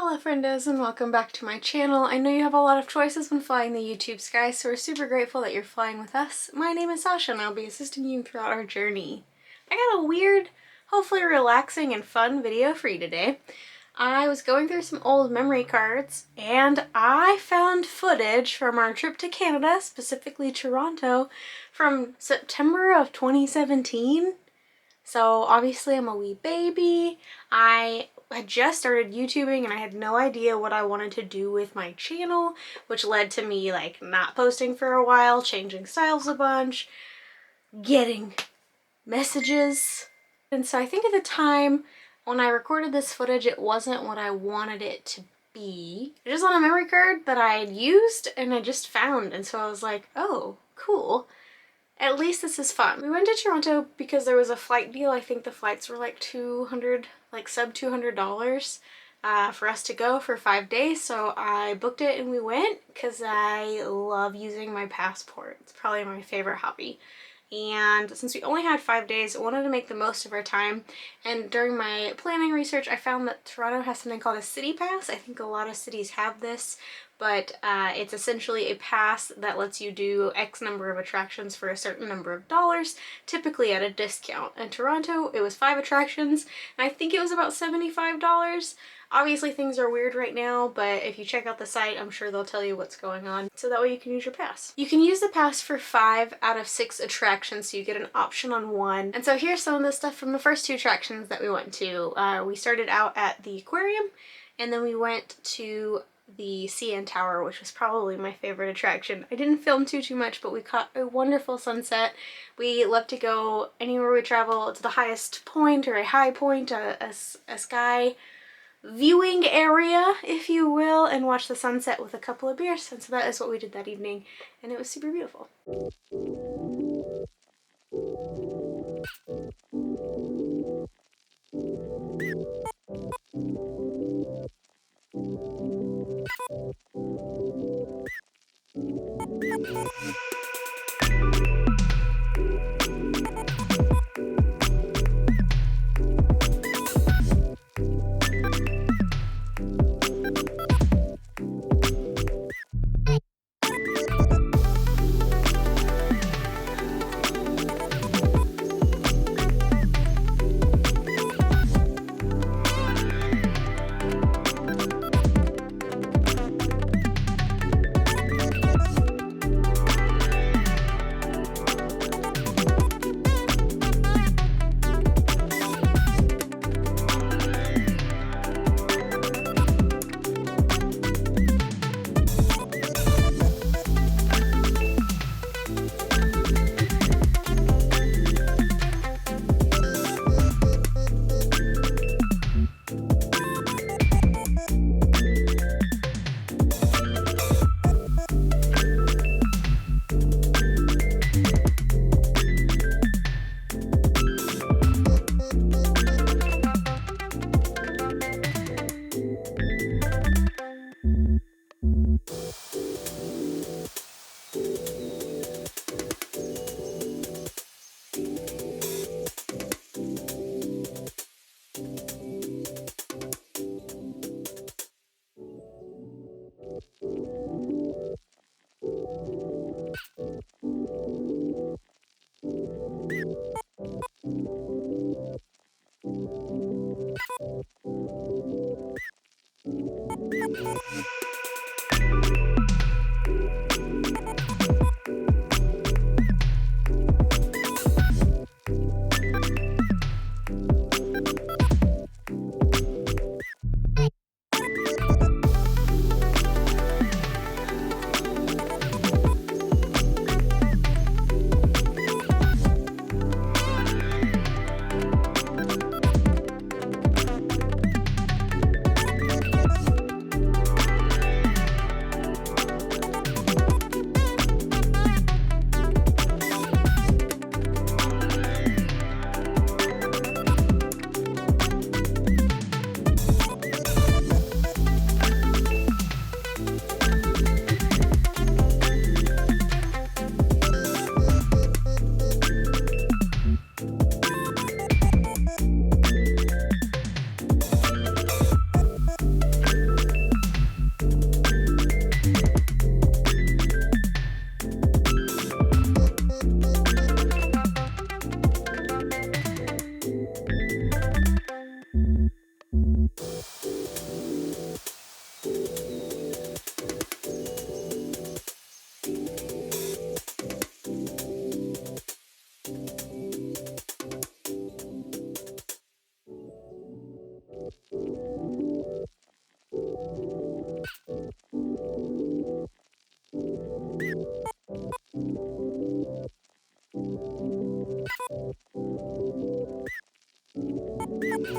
Hello friendos and welcome back to my channel. I know you have a lot of choices when flying the YouTube sky, so we're super grateful that you're flying with us. My name is Sasha and I'll be assisting you throughout our journey. I got a weird, hopefully relaxing and fun video for you today. I was going through some old memory cards and I found footage from our trip to Canada, specifically Toronto, from September of 2017. So obviously I'm a wee baby. I had just started YouTubing and I had no idea what I wanted to do with my channel, which led to me like not posting for a while, changing styles a bunch, getting messages. And so I think at the time when I recorded this footage, it wasn't what I wanted it to be. It was on a memory card that I had used and I just found, and so I was like, oh, cool. At least this is fun. We went to Toronto because there was a flight deal. I think the flights were like $200, like sub $200 for us to go for 5 days. So I booked it and we went because I love using my passport. It's probably my favorite hobby. And since we only had 5 days, I wanted to make the most of our time. And during my planning research, I found that Toronto has something called a city pass. I think a lot of cities have this, but it's essentially a pass that lets you do X number of attractions for a certain number of dollars, typically at a discount. In Toronto, it was 5 attractions, and I think it was about $75. Obviously things are weird right now, but if you check out the site, I'm sure they'll tell you what's going on, so that way you can use your pass. You can use the pass for 5 out of 6 attractions, so you get an option on 1. And so here's some of the stuff from the first 2 attractions that we went to. We started out at the Aquarium, and then we went to the CN Tower, which was probably my favorite attraction. I didn't film too much, but we caught a wonderful sunset. We love to go anywhere we travel to the highest point or a high point, a sky viewing area, if you will, and watch the sunset with a couple of beers. And so that is what we did that evening, and it was super beautiful. Another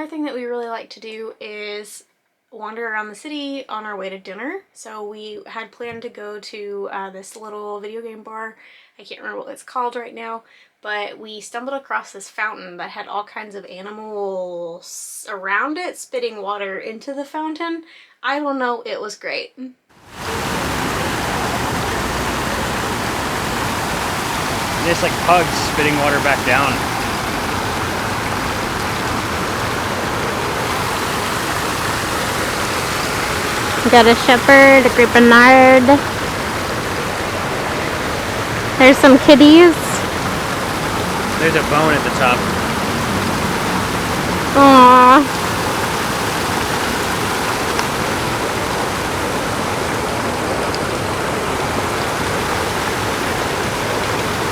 thing that we really like to do is wander around the city on our way to dinner. So we had planned to go to this little video game bar. I can't remember what it's called right now, but we stumbled across this fountain that had all kinds of animals around it spitting water into the fountain. I don't know, it was great. It's like pugs spitting water back down. We got a shepherd, a Great Bernard. There's some kitties. There's a bone at the top. Aww.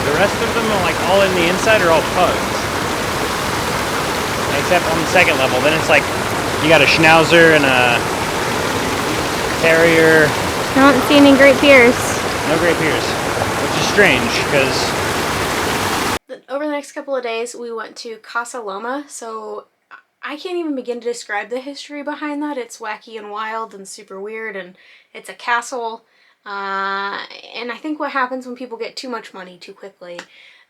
The rest of them are like all in the inside are all pugs. Except on the second level. Then it's like you got a schnauzer and a terrier. I don't see any Great Pyrenees. No Great Pyrenees, which is strange because over the next couple of days we went to Casa Loma. So I can't even begin to describe the history behind that. It's wacky and wild and super weird, and it's a castle. And I think what happens when people get too much money too quickly.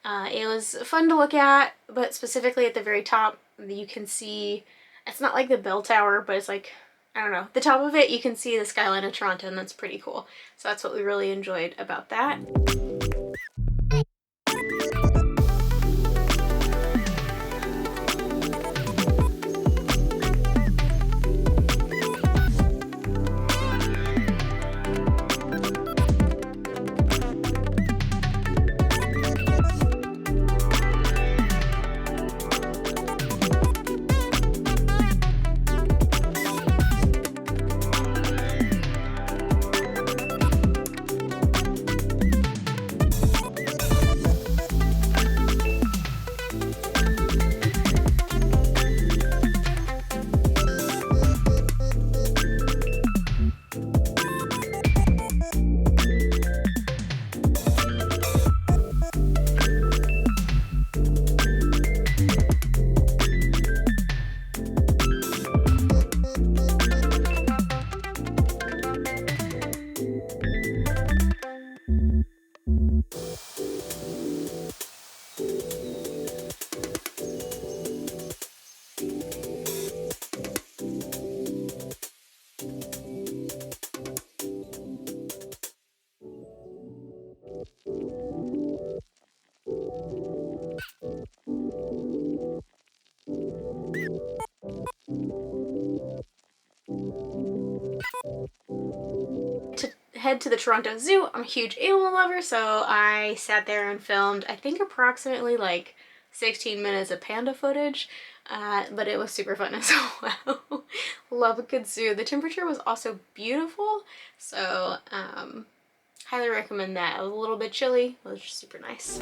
It was fun to look at, but specifically at the very top you can see, it's not like the bell tower, but it's like, I don't know, the top of it you can see the skyline of Toronto, and that's pretty cool. So that's what we really enjoyed about that. To head to the Toronto Zoo, I'm a huge animal lover, so I sat there and filmed, I think, approximately like 16 minutes of panda footage, but it was super fun as well. Love a good zoo. The temperature was also beautiful, so highly recommend that. It was a little bit chilly, but it was just super nice.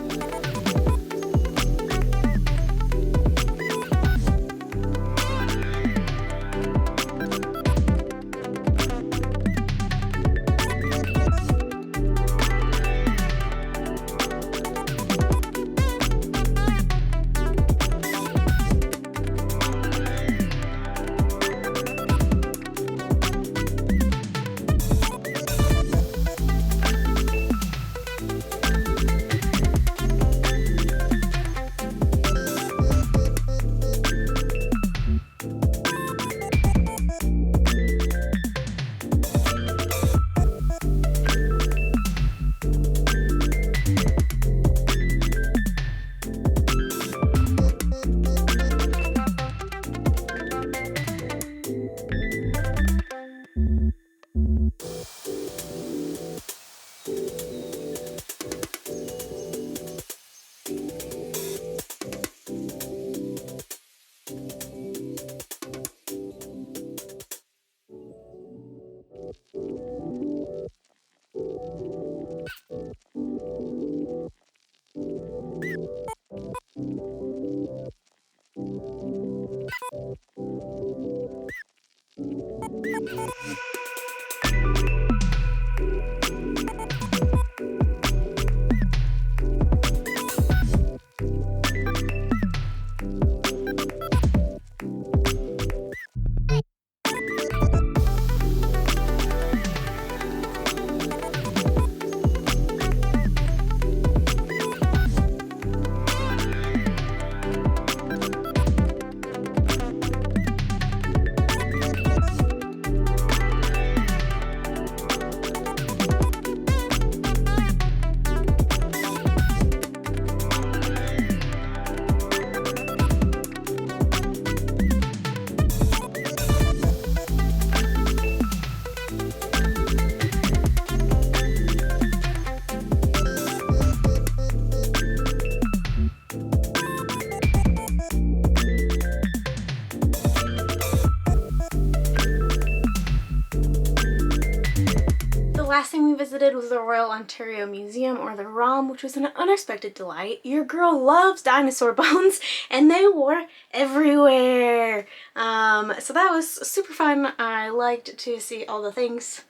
we visited was the Royal Ontario Museum, or the ROM, which was an unexpected delight. Your girl loves dinosaur bones and they were everywhere. So that was super fun. I liked to see all the things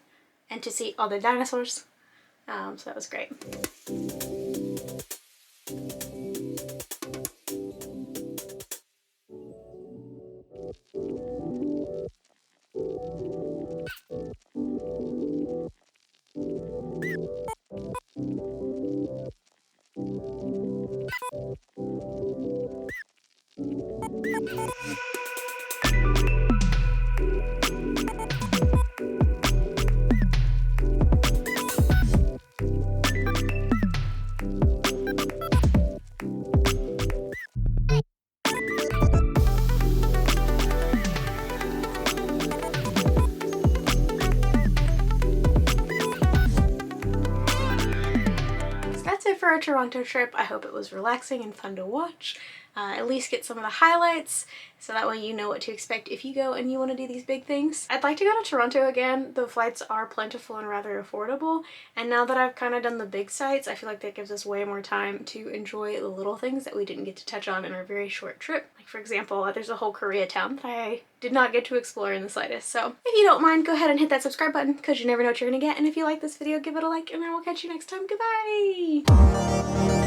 and to see all the dinosaurs. So that was great. That's it for our Toronto trip. I hope it was relaxing and fun to watch. At least get some of the highlights, so that way you know what to expect if you go and you want to do these big things. I'd like to go to Toronto again. The flights are plentiful and rather affordable, and now that I've kind of done the big sites, I feel like that gives us way more time to enjoy the little things that we didn't get to touch on in our very short trip. Like, for example, there's a whole Koreatown that I did not get to explore in the slightest. So if you don't mind, go ahead and hit that subscribe button, because you never know what you're gonna get. And if you like this video, give it a like, and I will catch you next time. Goodbye!